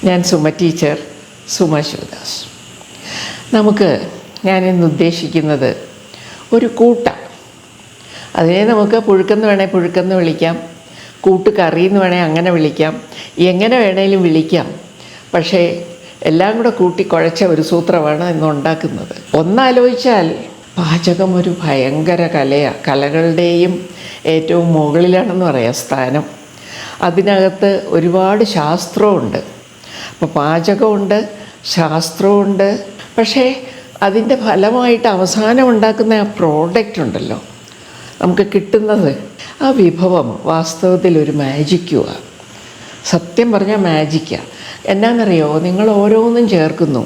ഞാൻ സുമ ടീച്ചർ, സുമ ശിവദാസ്. ഞാനിന്ന് ഉദ്ദേശിക്കുന്നത് ഒരു കൂട്ടാണ്. അതിനെ നമുക്ക് പുഴുക്കെന്ന് വേണേൽ പുഴുക്കെന്ന് വിളിക്കാം, കൂട്ടുകറിയെന്ന് വേണേൽ അങ്ങനെ വിളിക്കാം, എങ്ങനെ വേണേലും വിളിക്കാം. പക്ഷേ എല്ലാം കൂടെ കൂട്ടി കുഴച്ച ഒരു സൂത്രമാണ് ഇന്ന് ഉണ്ടാക്കുന്നത്. ഒന്നാലോചിച്ചാൽ പാചകം ഒരു ഭയങ്കര കലയാണ്. കലകളുടെയും ഏറ്റവും മുകളിലാണെന്ന് പറയാം സ്ഥാനം. അതിനകത്ത് ഒരുപാട് ശാസ്ത്രമുണ്ട്. അപ്പോൾ പാചകമുണ്ട്, ശാസ്ത്രമുണ്ട്. പക്ഷേ അതിൻ്റെ ഫലമായിട്ട് അവസാനം ഉണ്ടാക്കുന്ന ആ പ്രോഡക്റ്റ് ഉണ്ടല്ലോ, നമുക്ക് കിട്ടുന്നത്, ആ വിഭവം വാസ്തവത്തിൽ ഒരു മാജിക്കുമാണ്. സത്യം പറഞ്ഞാൽ മാജിക്കാണ്. എന്നാണെന്നറിയോ, നിങ്ങൾ ഓരോന്നും ചേർക്കുന്നു,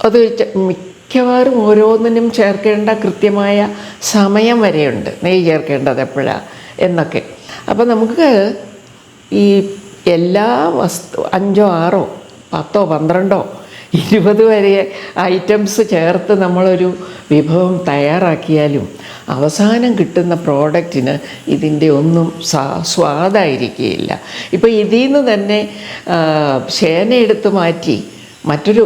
അത് മിക്കവാറും ഓരോന്നിനും ചേർക്കേണ്ട കൃത്യമായ സമയം വരെയുണ്ട്. നെയ്യ് ചേർക്കേണ്ടത് എപ്പോഴാണ് എന്നൊക്കെ. അപ്പോൾ നമുക്ക് ഈ എല്ലാ 5, 6, 10, 12, 20 വരെ ഐറ്റംസ് ചേർത്ത് നമ്മളൊരു വിഭവം തയ്യാറാക്കിയാലും അവസാനം കിട്ടുന്ന പ്രോഡക്റ്റിന് ഇതിൻ്റെ ഒന്നും സ്വാദായിരിക്കുകയില്ല. ഇപ്പോൾ ഇതിൽ നിന്ന് തന്നെ ചേന എടുത്ത് മാറ്റി മറ്റൊരു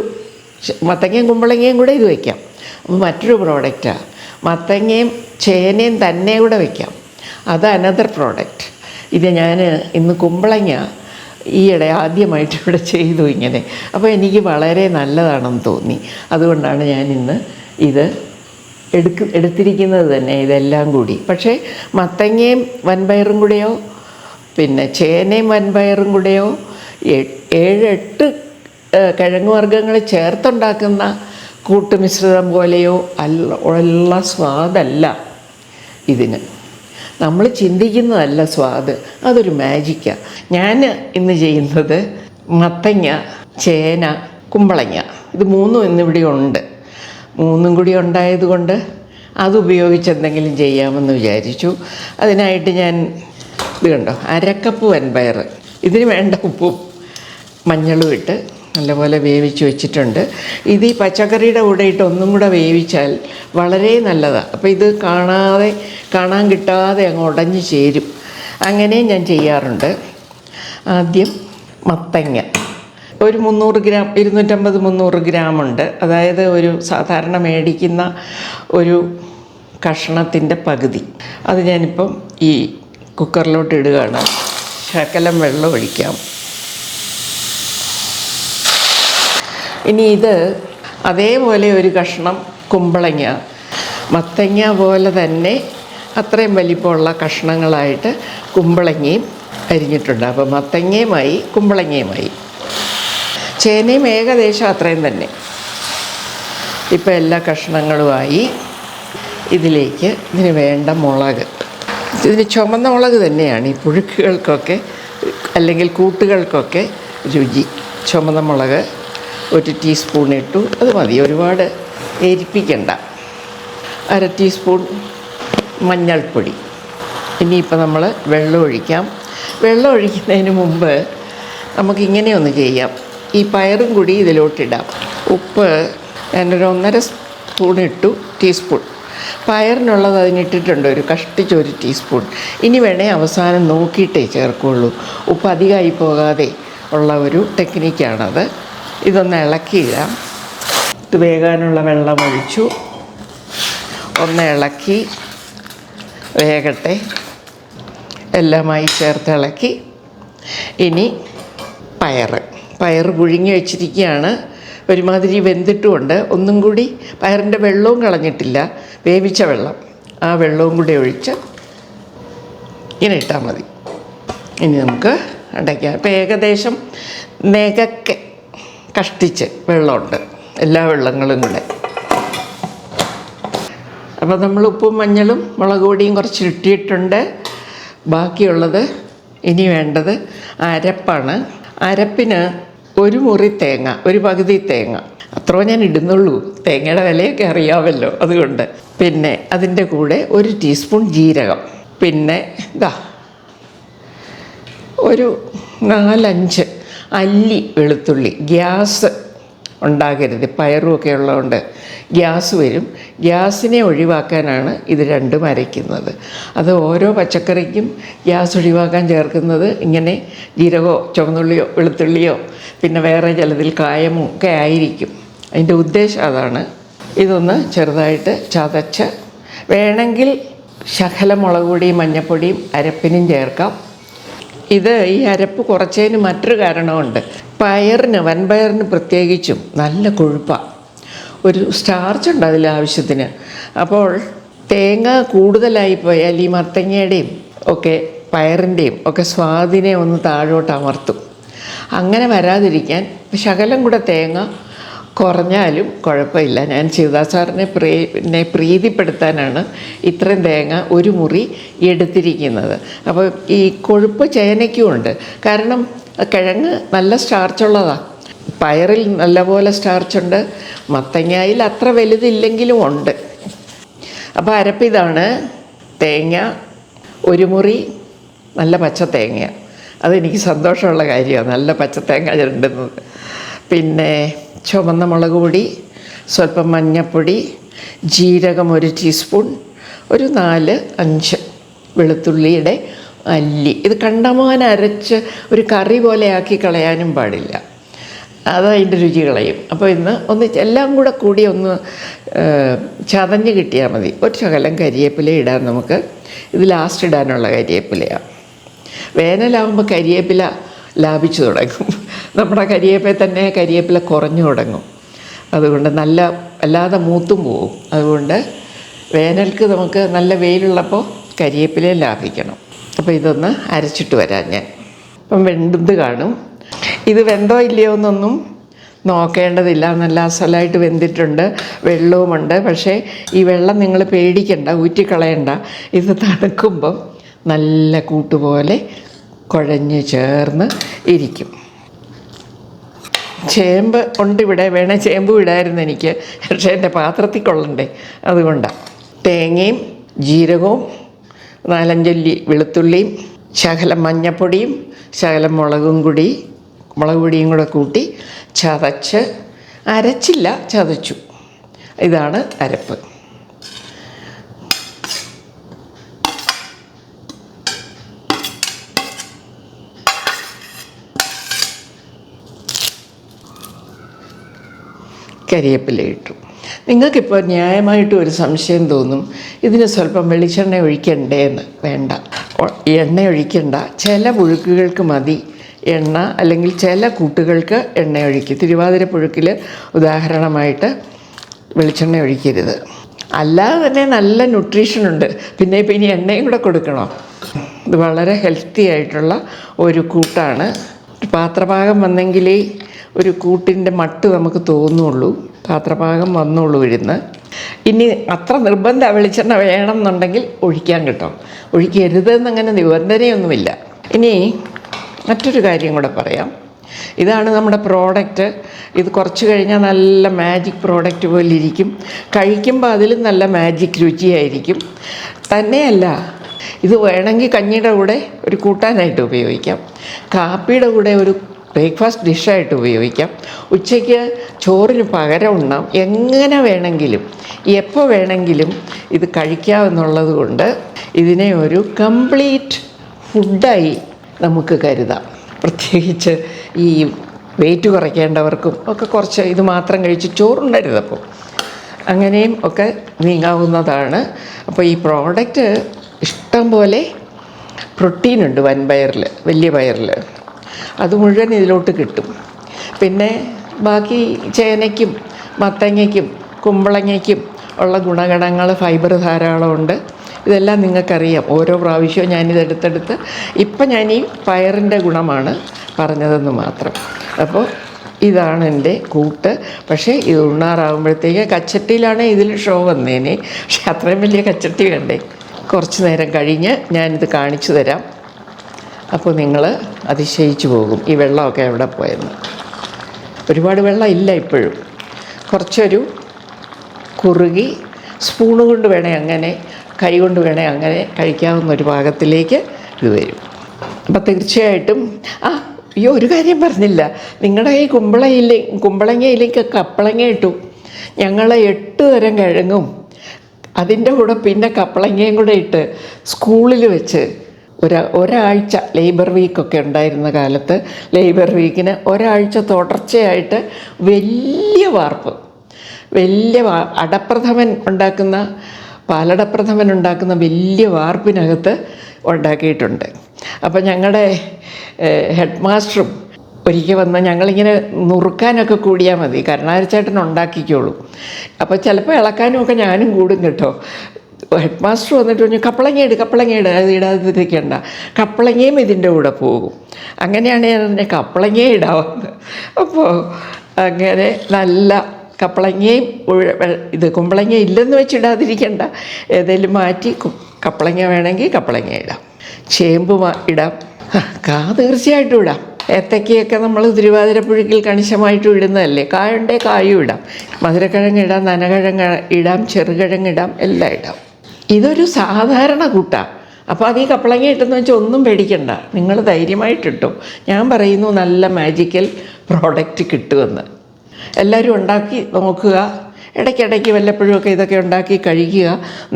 മത്തങ്ങയും കുമ്പളങ്ങയും കൂടെ ഇത് വയ്ക്കാം. അപ്പോൾ മറ്റൊരു പ്രോഡക്റ്റാണ്. മത്തങ്ങയും ചേനയും തന്നെ കൂടെ വയ്ക്കാം, അത് അനദർ പ്രോഡക്റ്റ്. ഇത് ഞാൻ ഇന്ന് കുമ്പളങ്ങ ഈയിടെ ആദ്യമായിട്ട് ഇവിടെ ചെയ്തു ഇങ്ങനെ. അപ്പോൾ എനിക്ക് വളരെ നല്ലതാണെന്ന് തോന്നി. അതുകൊണ്ടാണ് ഞാനിന്ന് ഇത് എടുത്തിരിക്കുന്നത് തന്നെ, ഇതെല്ലാം കൂടി. പക്ഷേ മത്തങ്ങയും വൻപയറും കൂടെയോ പിന്നെ ചേനയും വൻപയറും കൂടെയോ 7-8 കിഴങ്ങ് വർഗ്ഗങ്ങൾ ചേർത്തുണ്ടാക്കുന്ന കൂട്ടുമിശ്രിതം പോലെയോ ഉള്ള സ്വാദല്ല ഇതിന്. നമ്മൾ ചിന്തിക്കുന്നതല്ല സ്വാദ്, അതൊരു മാജിക്കാണ്. ഞാൻ ഇന്ന് ചെയ്യുന്നത് മത്തങ്ങ, ചേന, കുമ്പളങ്ങ, ഇത് 3 ഇന്നിവിടെ ഉണ്ട്. 3 കൂടി ഉണ്ടായതുകൊണ്ട് അതുപയോഗിച്ച് എന്തെങ്കിലും ചെയ്യാമെന്ന് വിചാരിച്ചു. അതിനായിട്ട് ഞാൻ ഇത് കണ്ടോ, 1/2 കപ്പ് വൻപയർ, ഇതിന് വേണ്ട ഉപ്പും മഞ്ഞളും ഇട്ട് നല്ലപോലെ വേവിച്ച് വെച്ചിട്ടുണ്ട്. ഇത് ഈ പച്ചക്കറിയുടെ കൂടെ ഇട്ട് ഒന്നും കൂടെ വേവിച്ചാൽ വളരെ നല്ലതാണ്. അപ്പോൾ ഇത് കാണാൻ കിട്ടാതെ അങ്ങ് ഉടഞ്ഞ് ചേരും. അങ്ങനെ ഞാൻ ചെയ്യാറുണ്ട്. ആദ്യം മത്തങ്ങ ഒരു 300 ഗ്രാം, 250-300 ഗ്രാം ഉണ്ട്. അതായത് ഒരു സാധാരണ മേടിക്കുന്ന ഒരു കഷ്ണത്തിൻ്റെ പകുതി. അത് ഞാനിപ്പം ഈ കുക്കറിലോട്ട് ഇടുകയാണ്. ശകലം വെള്ളം ഒഴിക്കാം. ഇനി ഇത് അതേപോലെ ഒരു കഷ്ണം കുമ്പളങ്ങ, മത്തങ്ങ പോലെ തന്നെ അത്രയും വലിപ്പമുള്ള കഷ്ണങ്ങളായിട്ട് കുമ്പളങ്ങയും അരിഞ്ഞിട്ടുണ്ട്. അപ്പോൾ മത്തങ്ങയുമായി കുമ്പളങ്ങയുമായി. ചേനയും ഏകദേശം അത്രയും തന്നെ. ഇപ്പോൾ എല്ലാ കഷ്ണങ്ങളുമായി ഇതിലേക്ക് ഇതിന് വേണ്ട മുളക്, ഇതിന് ചുമന്ന മുളക് തന്നെയാണ് ഈ പുഴുക്കുകൾക്കൊക്കെ അല്ലെങ്കിൽ കൂട്ടുകൾക്കൊക്കെ രുചി. ചുമന്ന മുളക് 1 ടീസ്പൂൺ ഇട്ടു, അത് മതി, ഒരുപാട് എരിപ്പിക്കണ്ട. 1/2 ടീസ്പൂൺ മഞ്ഞൾപ്പൊടി. ഇനിയിപ്പോൾ നമ്മൾ വെള്ളം ഒഴിക്കാം. വെള്ളം ഒഴിക്കുന്നതിന് മുമ്പ് നമുക്കിങ്ങനെ ഒന്ന് ചെയ്യാം. ഈ പയറും കൂടി ഇതിലോട്ടിടാം. ഉപ്പ് ഞാനൊരു 1.5 സ്പൂൺ ഇട്ടു, ടീസ്പൂൺ. പയറിനുള്ളത് അതിനിട്ടിട്ടുണ്ട്, ഒരു കഷ്ടിച്ച് 1 ടീസ്പൂൺ. ഇനി വേണേൽ അവസാനം നോക്കിയിട്ടേ ചേർക്കുള്ളൂ. ഉപ്പ് അധികമായി പോകാതെ ഉള്ള ഒരു ടെക്നിക്കാണത്. ഇതൊന്ന് ഇളക്കിയിടാം. ഇത് വേകാനുള്ള വെള്ളം ഒഴിച്ചു, ഒന്ന് ഇളക്കി വേകട്ടെ. എല്ലാമായി ചേർത്ത് ഇളക്കി. ഇനി പയർ പുഴുങ്ങി വെച്ചിരിക്കുകയാണ്. ഒരുമാതിരി വെന്തിട്ടുമുണ്ട്. ഒന്നും കൂടി പയറിൻ്റെ വെള്ളവും കളഞ്ഞിട്ടില്ല, വേവിച്ച വെള്ളം, ആ വെള്ളവും കൂടി ഒഴിച്ച് ഇങ്ങനെ ഇട്ടാൽ മതി. ഇനി നമുക്ക് അടയ്ക്കാം. ഇപ്പോൾ ഏകദേശം നെകക്കെ കഷ്ടിച്ച് വെള്ളമുണ്ട്, എല്ലാ വെള്ളങ്ങളും കൂടെ. അപ്പോൾ നമ്മൾ ഉപ്പും മഞ്ഞളും മുളക് പൊടിയും കുറച്ച് ഇട്ടിട്ടുണ്ട്. ബാക്കിയുള്ളത് ഇനി വേണ്ടത് അരപ്പാണ്. അരപ്പിന് 1 മുറി തേങ്ങ, 1 പകുതി തേങ്ങ, അത്രേ ഞാൻ ഇടുന്നുള്ളൂ. തേങ്ങയുടെ വിലയൊക്കെ അറിയാമല്ലോ, അതുകൊണ്ട്. പിന്നെ അതിൻ്റെ കൂടെ 1 ടീസ്പൂൺ ജീരകം, പിന്നെ ഒരു 4-5 അല്ലി വെളുത്തുള്ളി. ഗ്യാസ് ഉണ്ടാകരുത്. പയറുമൊക്കെ ഉള്ളതുകൊണ്ട് ഗ്യാസ് വരും. ഗ്യാസിനെ ഒഴിവാക്കാനാണ് ഇത് രണ്ടും അരയ്ക്കുന്നത്. അത് ഓരോ പച്ചക്കറിക്കും ഗ്യാസ് ഒഴിവാക്കാൻ ചേർക്കുന്നത് ഇങ്ങനെ ജീരകമോ ചുവന്നുള്ളിയോ വെളുത്തുള്ളിയോ പിന്നെ വേറെ ചിലതിൽ കായമോ ഒക്കെ ആയിരിക്കും. അതിൻ്റെ ഉദ്ദേശം അതാണ്. ഇതൊന്ന് ചെറുതായിട്ട് ചതച്ച് വേണമെങ്കിൽ ശകലം മുളക് പൊടിയും മഞ്ഞൾപ്പൊടിയും അരപ്പിനും ചേർക്കാം. ഈ അരപ്പ് കുറച്ചതിന് മറ്റൊരു കാരണമുണ്ട്. വൻപയറിന് പ്രത്യേകിച്ചും നല്ല കൊഴുപ്പാണ്. ഒരു സ്റ്റാർച്ച് ഉണ്ട് അതിൽ ആവശ്യത്തിന്. അപ്പോൾ തേങ്ങ കൂടുതലായി പോയാൽ ഈ മത്തങ്ങയുടെയും ഒക്കെ പയറിൻ്റെയും ഒക്കെ സ്വാദിനെ ഒന്ന് താഴോട്ട് അമർത്തും. അങ്ങനെ വരാതിരിക്കാൻ ശകലം കൂടെ തേങ്ങ കുറഞ്ഞാലും കുഴപ്പമില്ല. ഞാൻ ശിവദാസ് സാറിനെ പ്രീതിപ്പെടുത്താനാണ് ഇത്രയും തേങ്ങ ഒരു മുറി എടുത്തിരിക്കുന്നത്. അപ്പോൾ ഈ കൊഴുപ്പ് ചേനയ്ക്കും ഉണ്ട്. കാരണം കിഴങ്ങ് നല്ല സ്റ്റാർച്ചുള്ളതാണ്. പയറിൽ നല്ലപോലെ സ്റ്റാർച്ചുണ്ട്. മത്തങ്ങയിൽ അത്ര വലുതില്ലെങ്കിലും ഉണ്ട്. അപ്പോൾ അരപ്പിതാണ്. തേങ്ങ ഒരു മുറി നല്ല പച്ച തേങ്ങ. അതെനിക്ക് സന്തോഷമുള്ള കാര്യമാണ്, നല്ല പച്ചത്തേങ്ങ ചിരണ്ടുന്നത്. പിന്നെ ചുവന്ന മുളക് പൊടി, സ്വല്പം മഞ്ഞൾപ്പൊടി, ജീരകം 1 ടീസ്പൂൺ, ഒരു 4-5 വെളുത്തുള്ളിയുടെ അല്ലി. ഇത് കണ്ടമാനം അരച്ച് ഒരു കറി പോലെ ആക്കി കളയാനും പാടില്ല, അതതിൻ്റെ രുചി കളയും. അപ്പോൾ ഇന്ന് എല്ലാം കൂടി ഒന്ന് ചതഞ്ഞ് കിട്ടിയാൽ മതി. ഒരു ശകലം കരിവേപ്പില ഇടാൻ നമുക്ക്. ഇത് ലാസ്റ്റ് ഇടാനുള്ള കരിവേപ്പിലയാണ്. വേനലാകുമ്പോൾ കരിവേപ്പില ലാഭിച്ചു തുടങ്ങും. നമ്മുടെ കരിവേപ്പില തന്നെ കരിവേപ്പില കുറഞ്ഞു തുടങ്ങും. അതുകൊണ്ട് അല്ലാതെ മൂത്തും പോവും. അതുകൊണ്ട് വേനൽക്ക് നമുക്ക് നല്ല വെയിലുള്ളപ്പോൾ കരിവേപ്പിലയെ ലാഭിക്കണം. അപ്പോൾ ഇതൊന്ന് അരച്ചിട്ട് വരാം ഞാൻ. അപ്പം വെന്ത് കാണും. ഇത് വെന്തോ ഇല്ലയോ എന്നൊന്നും നോക്കേണ്ടതില്ല, നല്ല അസലായിട്ട് വെന്തിട്ടുണ്ട്, വെള്ളവുമുണ്ട്. പക്ഷേ ഈ വെള്ളം നിങ്ങൾ പേടിക്കണ്ട, ഊറ്റിക്കളയണ്ട. ഇത് തണുക്കുമ്പം നല്ല കൂട്ടുപോലെ കുഴഞ്ഞ് ചേർന്ന് ഇരിക്കും. ചേമ്പ് ഉണ്ട് ഇവിടെ, വേണേൽ ചേമ്പ് ഇടായിരുന്നു എനിക്ക്, പക്ഷേ എൻ്റെ പാത്രത്തിൽ കൊള്ളണ്ടേ, അതുകൊണ്ടാണ്. തേങ്ങയും ജീരകവും 4-5 അല്ലി വെളുത്തുള്ളിയും ശകലം മഞ്ഞൾപ്പൊടിയും ശകലം മുളക് പൊടിയും കൂടെ കൂട്ടി ചതച്ച്, അരച്ചില്ല ചതച്ചു. ഇതാണ് അരപ്പ്. കരിവേപ്പില ഇട്ടു. നിങ്ങൾക്കിപ്പോൾ ന്യായമായിട്ടും ഒരു സംശയം തോന്നും, ഇതിന് സ്വല്പം വെളിച്ചെണ്ണ ഒഴിക്കണ്ടേ എന്ന്. വേണ്ട, എണ്ണ ഒഴിക്കണ്ട. ചില പുഴുക്കുകൾക്ക് മതി എണ്ണ, അല്ലെങ്കിൽ ചില കൂട്ടുകൾക്ക് എണ്ണ ഒഴിക്കും. തിരുവാതിര പുഴുക്കിൽ ഉദാഹരണമായിട്ട് വെളിച്ചെണ്ണ ഒഴിക്കരുത്. അല്ലാതെ തന്നെ നല്ല ന്യൂട്രീഷനുണ്ട്. പിന്നെ ഇപ്പം ഇനി എണ്ണയും കൂടെ കൊടുക്കണോ? ഇത് വളരെ ഹെൽത്തി ആയിട്ടുള്ള ഒരു കൂട്ടാണ്. പാത്രപാകം വന്നെങ്കിലേ ഒരു കൂട്ടിൻ്റെ മട്ട് നമുക്ക് തോന്നുള്ളൂ. പാത്രപാകം വന്നുള്ളൂ ഇരുന്ന്. ഇനി അത്ര നിർബന്ധ വെളിച്ചെണ്ണ വേണം എന്നുണ്ടെങ്കിൽ ഒഴിക്കാൻ കിട്ടും, ഒഴിക്കരുതെന്നങ്ങനെ നിബന്ധനയൊന്നുമില്ല. ഇനി മറ്റൊരു കാര്യം കൂടെ പറയാം. ഇതാണ് നമ്മുടെ പ്രോഡക്റ്റ്. ഇത് കുറച്ച് കഴിഞ്ഞാൽ നല്ല മാജിക് പ്രോഡക്റ്റ് പോലെ ഇരിക്കും. കഴിക്കുമ്പോൾ അതിലും നല്ല മാജിക് രുചിയായിരിക്കും. തന്നെയല്ല, ഇത് വേണമെങ്കിൽ കഞ്ഞിയുടെ കൂടെ ഒരു കൂട്ടാനായിട്ട് ഉപയോഗിക്കാം, കാപ്പിയുടെ കൂടെ ഒരു ബ്രേക്ക്ഫാസ്റ്റ് ഡിഷായിട്ട് ഉപയോഗിക്കാം, ഉച്ചയ്ക്ക് ചോറിന് പകരം ഉണ്ണാം. എങ്ങനെ വേണമെങ്കിലും എപ്പോൾ വേണമെങ്കിലും ഇത് കഴിക്കാമെന്നുള്ളത് കൊണ്ട് ഇതിനെ ഒരു കംപ്ലീറ്റ് ഫുഡായി നമുക്ക് കരുതാം. പ്രത്യേകിച്ച് ഈ വെയിറ്റ് കുറയ്ക്കേണ്ടവർക്കും ഒക്കെ കുറച്ച് ഇത് മാത്രം കഴിച്ച് ചോറുണ്ടരുത്. അപ്പോൾ അങ്ങനെയും ഒക്കെ നീങ്ങാവുന്നതാണ്. അപ്പോൾ ഈ പ്രോഡക്റ്റ് ഇഷ്ടം പോലെ പ്രോട്ടീനുണ്ട് വൻപയറിൽ, വലിയ പയറിൽ. അത് മുഴുവൻ ഇതിലോട്ട് കിട്ടും. പിന്നെ ബാക്കി ചേനയ്ക്കും മത്തങ്ങയ്ക്കും കുമ്പളങ്ങയ്ക്കും ഉള്ള ഗുണഗണങ്ങൾ, ഫൈബർ ധാരാളമുണ്ട്. ഇതെല്ലാം നിങ്ങൾക്കറിയാം. ഓരോ പ്രാവശ്യവും ഞാനിതെടുത്തെടുത്ത് ഇപ്പം ഞാൻ ഈ പയറിൻ്റെ ഗുണമാണ് പറഞ്ഞതെന്ന് മാത്രം. അപ്പോൾ ഇതാണ് എൻ്റെ കൂട്ട്. പക്ഷേ ഇത് ഉണ്ണാറാകുമ്പോഴത്തേക്ക് കച്ചട്ടിയിലാണ് ഇതിൽ ഷോ വന്നേനെ. പക്ഷെ അത്രയും വലിയ കച്ചട്ടി വേണ്ടേ? കുറച്ച് നേരം കഴിഞ്ഞ് ഞാനിത് കാണിച്ചു തരാം. അപ്പോൾ നിങ്ങൾ അതിശയിച്ചു പോകും ഈ വെള്ളമൊക്കെ എവിടെ പോയെന്ന്. ഒരുപാട് വെള്ളം ഇല്ല ഇപ്പോഴും. കുറച്ചൊരു കുറുകി സ്പൂണ് കൊണ്ട് വേണേ അങ്ങനെ, കൈ കൊണ്ട് വേണേ അങ്ങനെ കഴിക്കാവുന്ന ഒരു പാകത്തിലേക്ക് ഇത് വരും. അപ്പം തീർച്ചയായിട്ടും അയ്യോ, ഒരു കാര്യം പറഞ്ഞില്ല. നിങ്ങളുടെ ഈ കുമ്പളങ്ങയിലേക്ക് കപ്പളങ്ങ ഇട്ടു. ഞങ്ങൾ 8 തരം കിഴങ്ങും അതിൻ്റെ കൂടെ പിന്നെ കപ്പളങ്ങയും കൂടെ ഇട്ട് സ്കൂളിൽ വെച്ച് ഒരാഴ്ച ലേബർ വീക്കൊക്കെ ഉണ്ടായിരുന്ന കാലത്ത് ലേബർ വീക്കിന് ഒരാഴ്ച തുടർച്ചയായിട്ട് വലിയ വാർപ്പ്, അടപ്രഥമൻ ഉണ്ടാക്കുന്ന പാലടപ്രഥമൻ ഉണ്ടാക്കുന്ന വലിയ വാർപ്പിനകത്ത് ഉണ്ടാക്കിയിട്ടുണ്ട്. അപ്പം ഞങ്ങളുടെ ഹെഡ് മാസ്റ്ററും ഒരിക്കൽ വന്ന് ഞങ്ങളിങ്ങനെ നുറുക്കാനൊക്കെ കൂടിയാൽ മതി, കരുണാകരച്ചേട്ടൻ ഉണ്ടാക്കിക്കോളൂ. അപ്പോൾ ചിലപ്പോൾ ഇളക്കാനും ഒക്കെ ഞാനും കൂടും കേട്ടോ. ഹെഡ് മാസ്റ്റർ വന്നിട്ട് പറഞ്ഞു, കപ്പളങ്ങ ഇട്, അത് ഇടാതിരിക്കണ്ട, കപ്പളങ്ങയും ഇതിൻ്റെ കൂടെ പോകും. അങ്ങനെയാണ് ഞാൻ പറഞ്ഞത് കപ്പളങ്ങയെ ഇടാവുന്നത്. അപ്പോൾ അങ്ങനെ നല്ല കപ്പളങ്ങയും ഇത് കുമ്പളങ്ങ ഇല്ലെന്ന് വെച്ചിടാതിരിക്കണ്ട, ഏതെങ്കിലും മാറ്റി കപ്പളങ്ങ വേണമെങ്കിൽ കപ്പളങ്ങ ഇടാം, ചേമ്പ് ഇടാം, തീർച്ചയായിട്ടും ഇടാം. ഏത്തക്കയൊക്കെ നമ്മൾ തിരുവാതിരപ്പുഴുക്കിൽ കണിശമായിട്ടും ഇടുന്നതല്ലേ. കായുണ്ടേ കായും ഇടാം, മധുരക്കിഴങ്ങ് ഇടാം, നനകിഴങ്ങ് ഇടാം, ചെറുകിഴങ്ങ് ഇടാം, എല്ലാം ഇടാം. ഇതൊരു സാധാരണ കൂട്ടാണ്. അപ്പോൾ അത് ഈ കപ്പളങ്ങ ഇട്ടെന്ന് വെച്ചാൽ ഒന്നും പേടിക്കണ്ട, നിങ്ങൾ ധൈര്യമായിട്ടിട്ടു. ഞാൻ പറയുന്നു നല്ല മാജിക്കൽ പ്രോഡക്റ്റ് കിട്ടുമെന്ന്. എല്ലാവരും ഉണ്ടാക്കി നോക്കുക. ഇടയ്ക്കിടയ്ക്ക് വല്ലപ്പോഴുമൊക്കെ ഇതൊക്കെ ഉണ്ടാക്കി കഴിക്കുക.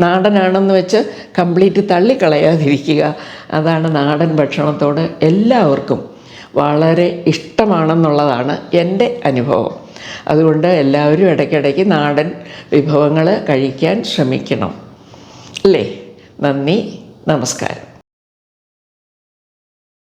നാടനാണെന്ന് വെച്ച് കംപ്ലീറ്റ് തള്ളിക്കളയാതിരിക്കുക. അതാണ് നാടൻ ഭക്ഷണത്തോട് എല്ലാവർക്കും വളരെ ഇഷ്ടമാണെന്നുള്ളതാണ് എൻ്റെ അനുഭവം. അതുകൊണ്ട് എല്ലാവരും ഇടയ്ക്കിടയ്ക്ക് നാടൻ വിഭവങ്ങൾ കഴിക്കാൻ ശ്രമിക്കണം അല്ലേ. നന്ദി, നമസ്കാരം.